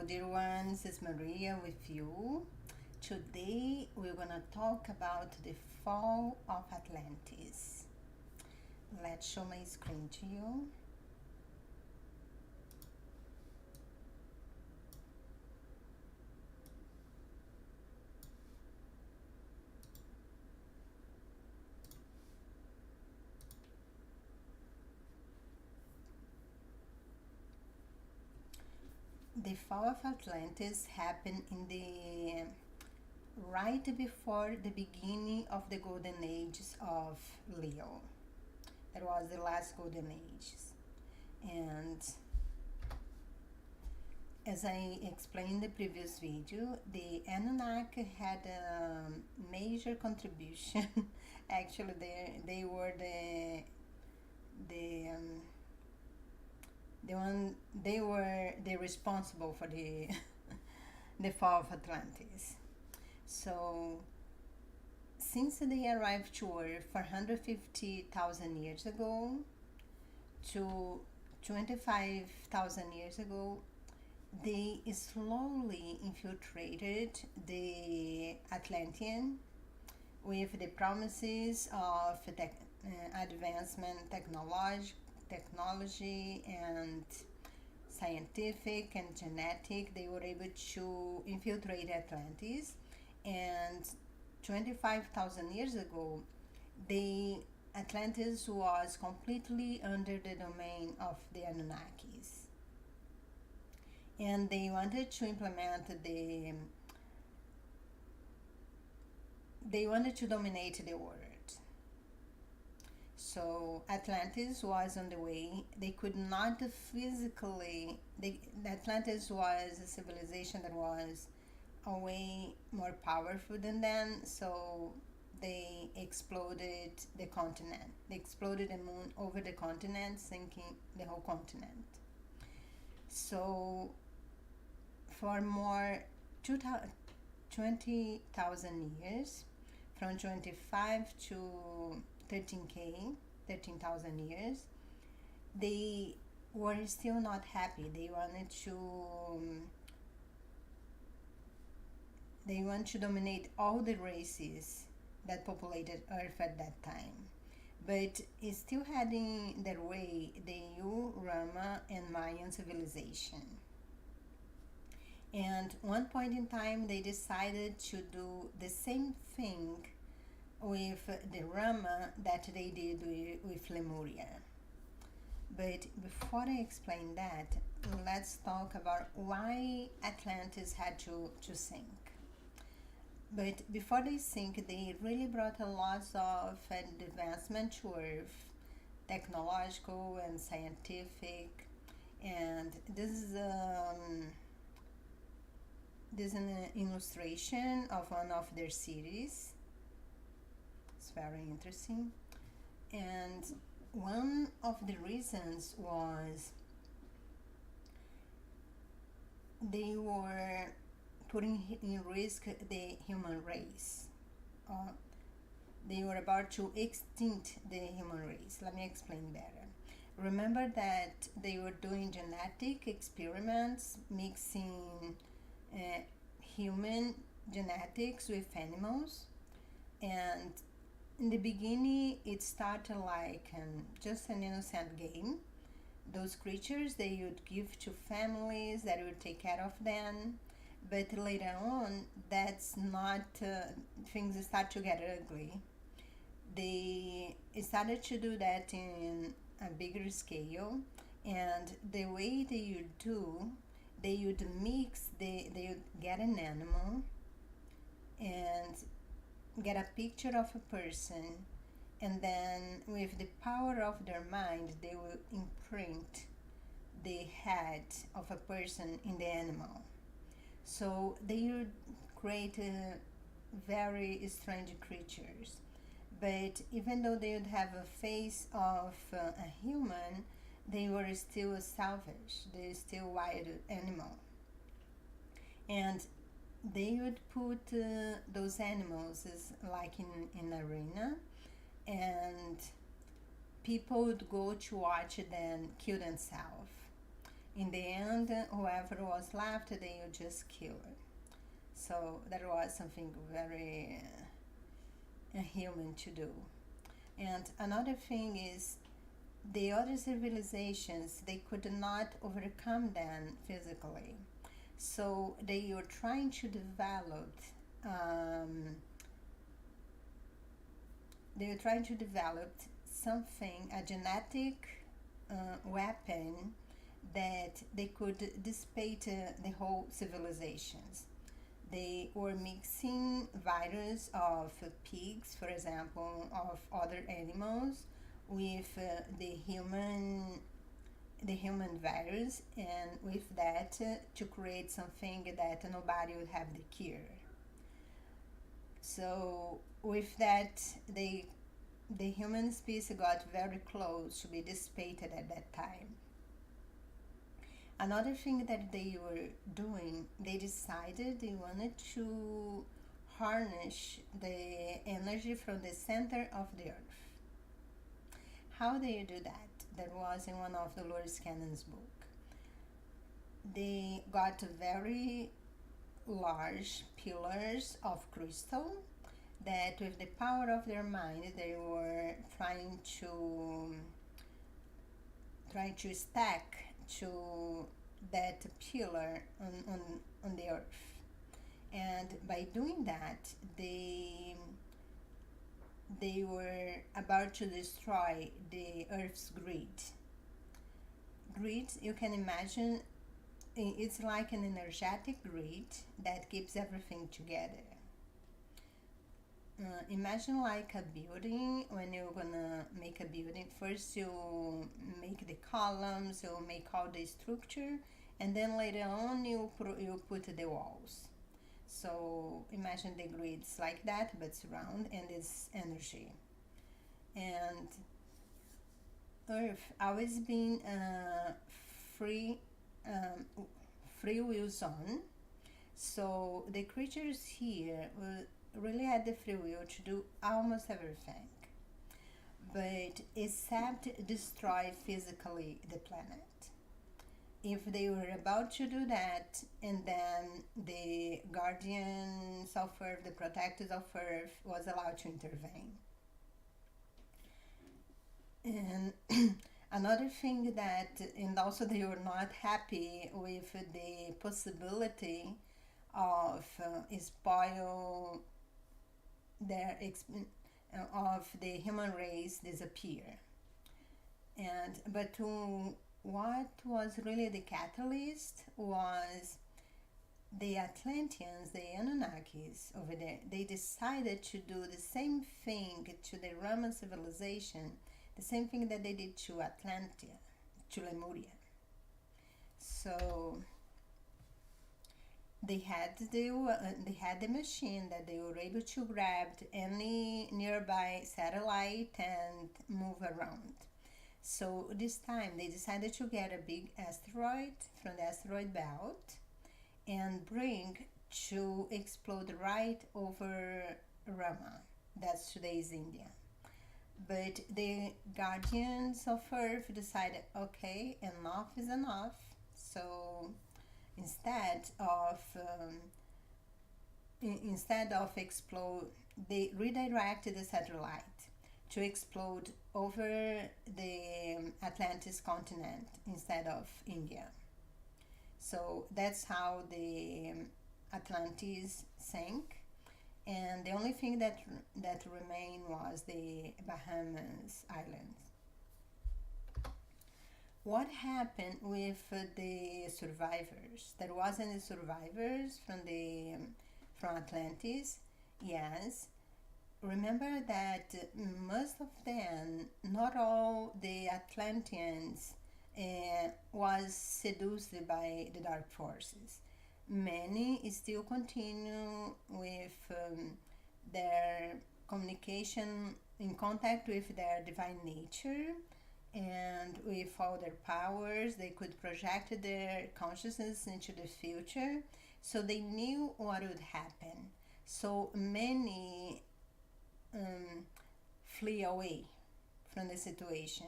dear ones, it's Maria with you. Today we're gonna talk about the fall of Atlantis. Let's show my screen to you. The fall of Atlantis happened in the right before the beginning of the golden ages of Leo. That was the last golden ages. And as I explained in the previous video, the Anunnaki had a major contribution. Actually, they were they were the responsible for the the fall of Atlantis. So since they arrived to Earth 450,000 years ago to 25,000 years ago, they slowly infiltrated the Atlantean with the promises of advancement technology and scientific and genetic. They were able to infiltrate Atlantis, and 25,000 years ago, the Atlantis was completely under the domain of the Anunnakis, and they wanted to implement they wanted to dominate the world. So Atlantis was on the way. They could not physically. Atlantis was a civilization that was a way more powerful than them. So they exploded the continent. They exploded the moon over the continent, sinking the whole continent. So for more 20,000 years, from 25 to 13,000 years, they were still not happy. They want to dominate all the races that populated Earth at that time, but it's still heading their way the Yu, Rama, and Mayan civilization. And one point in time, they decided to do the same thing with the Rama that they did with Lemuria. But before I explain that, let's talk about why Atlantis had to sink. But before they sink, they really brought a lot of advancement to Earth, technological and scientific. And this is an illustration of one of their cities. It's very interesting. And one of the reasons was they were putting in risk the human race. They were about to extinct the human race. Let me explain better. Remember that they were doing genetic experiments, mixing human genetics with animals, and in the beginning it started like just an innocent game. Those creatures they would give to families that would take care of them, but later on that's not things start to get ugly. They started to do that in a bigger scale, and the way they would do, they would mix, they would get an animal and get a picture of a person, and then with the power of their mind they will imprint the head of a person in the animal. So they would create very strange creatures, but even though they would have a face of a human, they were still selfish. They're still wild animal, and they would put those animals like in arena, and people would go to watch them kill themselves. In the end, whoever was left, they would just kill her. So that was something very human to do. And another thing is the other civilizations, they could not overcome them physically. So they were trying to develop um, something, a genetic weapon that they could dissipate the whole civilizations. They were mixing virus of pigs, for example, of other animals, with the human virus, and with that to create something that nobody would have the cure. So with that, the human species got very close to be dissipated at that time. Another thing that they were doing, they decided they wanted to harness the energy from the center of the earth. How do you do that? That was in one of the Dolores Cannon's book. They got very large pillars of crystal that with the power of their mind they were trying to stack to that pillar on the earth. And by doing that, they were about to destroy the earth's grid. Grid, you can imagine, it's like an energetic grid that keeps everything together. Imagine like a building. When you're gonna make a building, first you make the columns, you make all the structure, and then later on you put the walls. So imagine the grids like that, but it's round and it's energy. And Earth always been free free will zone. So the creatures here will really had the free will to do almost everything, but except destroy physically the planet. If they were about to do that, and then the guardians of Earth, the protectors of Earth, was allowed to intervene. And another thing that, and also they were not happy with the possibility of spoil their of the human race disappear. And but what was really the catalyst was the Atlanteans, the Anunnakis over there. They decided to do the same thing to the Roman civilization, the same thing that they did to Atlantia, to Lemuria. So they had the machine that they were able to grab any nearby satellite and move around. So this time they decided to get a big asteroid from the asteroid belt and bring to explode right over Rama. That's today's India. But the guardians of Earth decided, okay, enough is enough. So instead of explode, they redirected the satellite to explode over the Atlantis continent instead of India. So that's how the Atlantis sank, and the only thing that remained was the Bahamas Islands. What happened with the survivors? There wasn't any survivors from Atlantis. Yes. Remember that most of them, not all the Atlanteans, was seduced by the dark forces. Many still continue with their communication, in contact with their divine nature, and with all their powers. They could project their consciousness into the future, so they knew what would happen. So many flee away from the situation.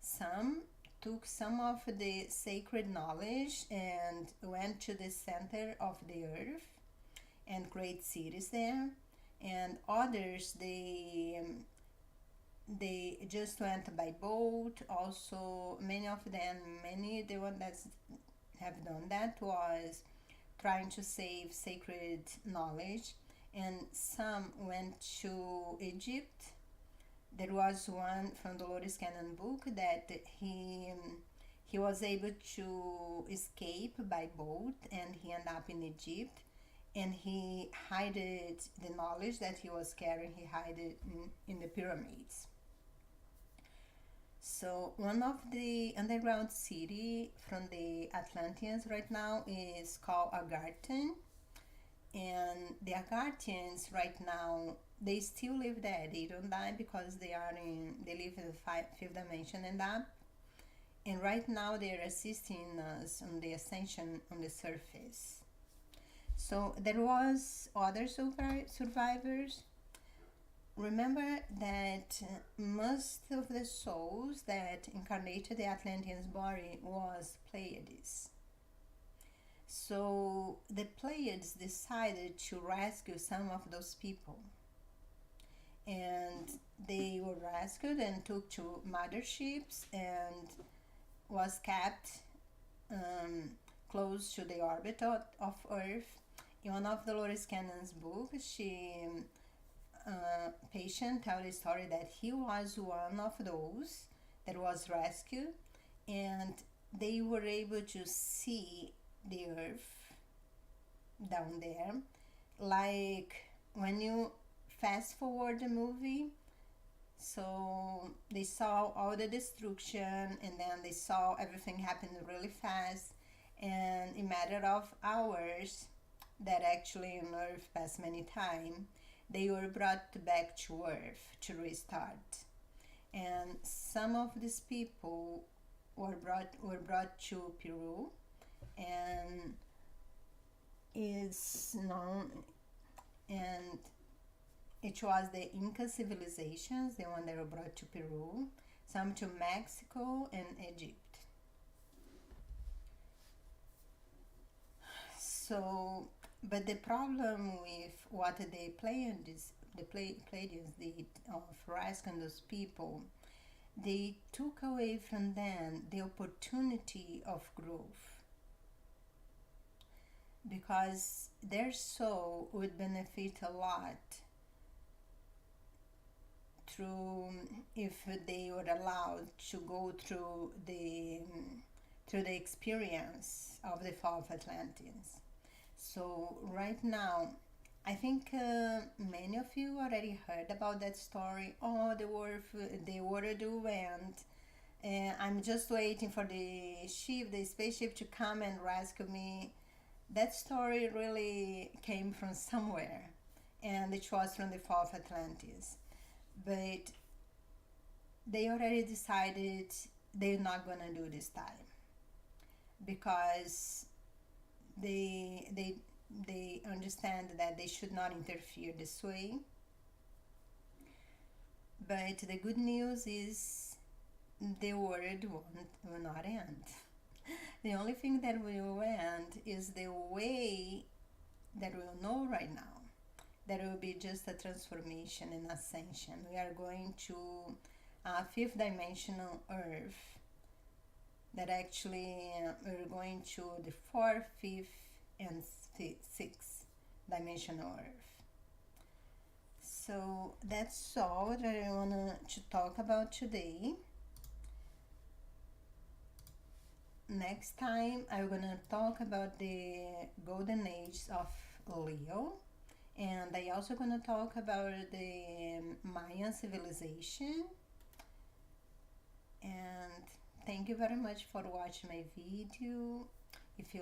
Some took some of the sacred knowledge and went to the center of the earth and create cities there, and others they just went by boat. Also, many of them, many the one that have done that was trying to save sacred knowledge, and some went to Egypt. There was one from Dolores Cannon book that he was able to escape by boat, and he ended up in Egypt, and he hid the knowledge that he was carrying. He hid it in the pyramids. So one of the underground city from the Atlanteans right now is called Agarthan, and the Agarthians right now, they still live there. They don't die because they live in the fifth dimension and up. And right now they are assisting us on the ascension on the surface. So there was other survivors. Remember that most of the souls that incarnated the Atlantean's body was Pleiades. So the Pleiades decided to rescue some of those people, and they were rescued and took to motherships and was kept close to the orbit of Earth. In one of Dolores Cannon's books, patient tell the story that he was one of those that was rescued, and they were able to see the Earth down there, like when you fast forward the movie. So they saw all the destruction, and then they saw everything happen really fast, and in a matter of hours, that actually on Earth passed many times, they were brought back to Earth to restart. And some of these people were brought to Peru, and is known, and it was the Inca civilizations, the one that were brought to Peru, some to Mexico and Egypt. So, but the problem with what the Pleiadians did of rescuing those people, they took away from them the opportunity of growth, because their soul would benefit a lot through if they were allowed to go through the experience of the fall of Atlantis. So right now, I think many of you already heard about that story. Oh, the Waterloo went. I'm just waiting for the spaceship to come and rescue me. That story really came from somewhere, and it was from the fall of Atlantis. But they already decided they're not gonna do this time, because they understand that they should not interfere this way. But the good news is the world will not end. The only thing that will end is the way that we'll know right now. That will be just a transformation and ascension. We are going to a fifth dimensional Earth. That actually we're going to the fourth, fifth, and sixth dimensional Earth. So that's all that I want to talk about today. Next time I'm gonna talk about the golden age of Leo, and I also gonna talk about the Mayan civilization. And thank you very much for watching my video. If you